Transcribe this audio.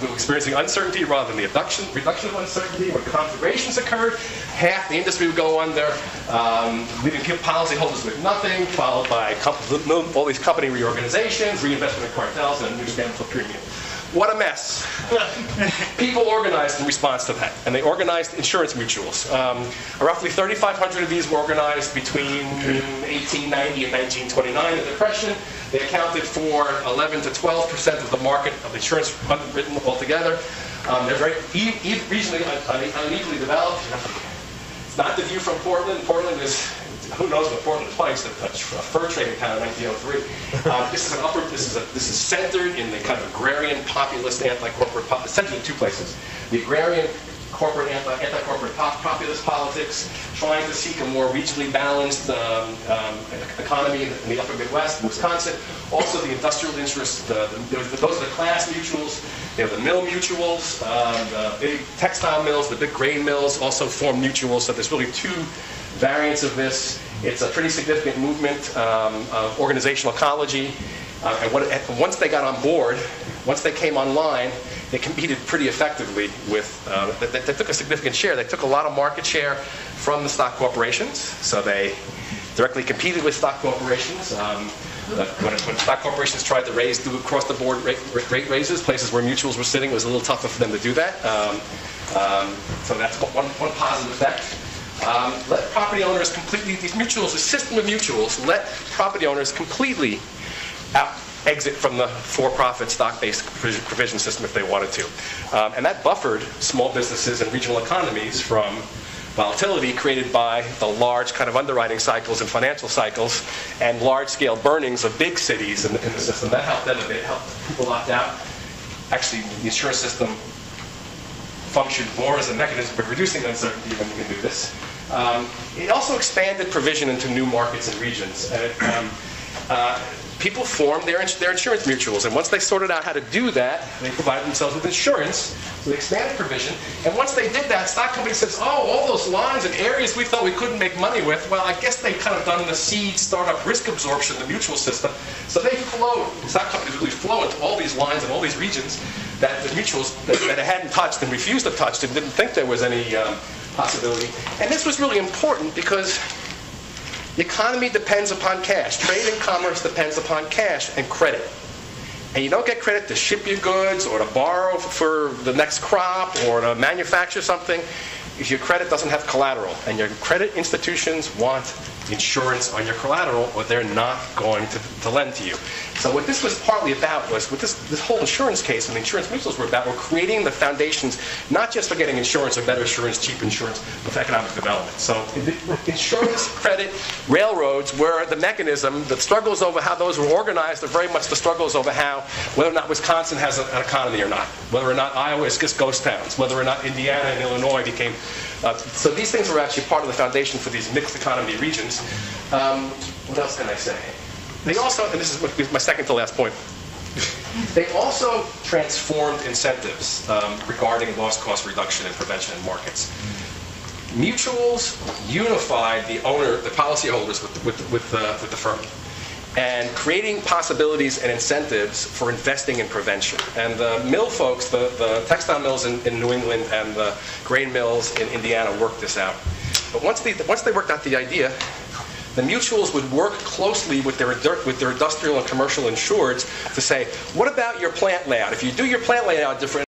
experiencing uncertainty rather than the reduction of uncertainty. When conflagrations occurred, half the industry would go under, leaving policyholders with nothing, followed by all these company reorganizations, reinvestment in cartels, and a new standard for premium. What a mess. People organized in response to that, and they organized insurance mutuals. Roughly 3,500 of these were organized between 1890 and 1929, the Depression. They accounted for 11 to 12% of the market of insurance underwritten altogether. They're very regionally unequally developed. It's not the view from Portland. Portland is, who knows what Portland is like, it's a fur trading town in 1903. This is centered in the kind of agrarian, populist, anti-corporate, centered in two places. The agrarian, corporate, anti-corporate populist politics, trying to seek a more regionally balanced economy in the upper Midwest, in Wisconsin. Also the industrial interests, those are the class mutuals. They have the mill mutuals, the big textile mills, the big grain mills also form mutuals. So there's really two variants of this. It's a pretty significant movement of organizational ecology. And once they got on board, once they came online, they competed pretty effectively with, they took a significant share. They took a lot of market share from the stock corporations. So they directly competed with stock corporations. When stock corporations tried to do across-the-board rate raises, places where mutuals were sitting, it was a little tougher for them to do that. So that's one positive effect. Let property owners completely, these mutuals, a system of mutuals, let property owners completely exit from the for-profit stock-based provision system if they wanted to. And that buffered small businesses and regional economies from volatility created by the large kind of underwriting cycles and financial cycles and large-scale burnings of big cities in the system. That helped them a bit, helped people opt out. Actually, the insurance system functioned more as a mechanism for reducing uncertainty when you can do this. It also expanded provision into new markets and regions. People formed their insurance mutuals, and once they sorted out how to do that, they provided themselves with insurance. So they expanded provision, and once they did that, stock companies says, "Oh, all those lines and areas we thought we couldn't make money with, well, I guess they've kind of done the seed startup risk absorption, the mutual system." So they flowed. Stock companies really flow into all these lines and all these regions that the mutuals that they hadn't touched and refused to touch and didn't think there was any possibility. And this was really important because the economy depends upon cash. Trade and commerce depends upon cash and credit. And you don't get credit to ship your goods or to borrow for the next crop or to manufacture something if your credit doesn't have collateral. And your credit institutions want insurance on your collateral or they're not going to lend to you. So what this was partly about was, what this whole insurance case and the insurance mutuals were about, were creating the foundations, not just for getting insurance or better insurance, cheap insurance, but for economic development. So insurance, credit, railroads were the mechanism. The struggles over how those were organized are very much the struggles over how, whether or not Wisconsin has an economy or not, whether or not Iowa is just ghost towns, whether or not Indiana and Illinois became. So these things were actually part of the foundation for these mixed economy regions. What else can I say? They also, and this is my second to last point, they also transformed incentives regarding loss cost reduction and prevention in markets. Mutuals unified the policyholders with the firm, and creating possibilities and incentives for investing in prevention. And the mill folks, the textile mills in New England and the grain mills in Indiana worked this out. But once they worked out the idea, the mutuals would work closely with their industrial and commercial insureds to say, what about your plant layout? If you do your plant layout different,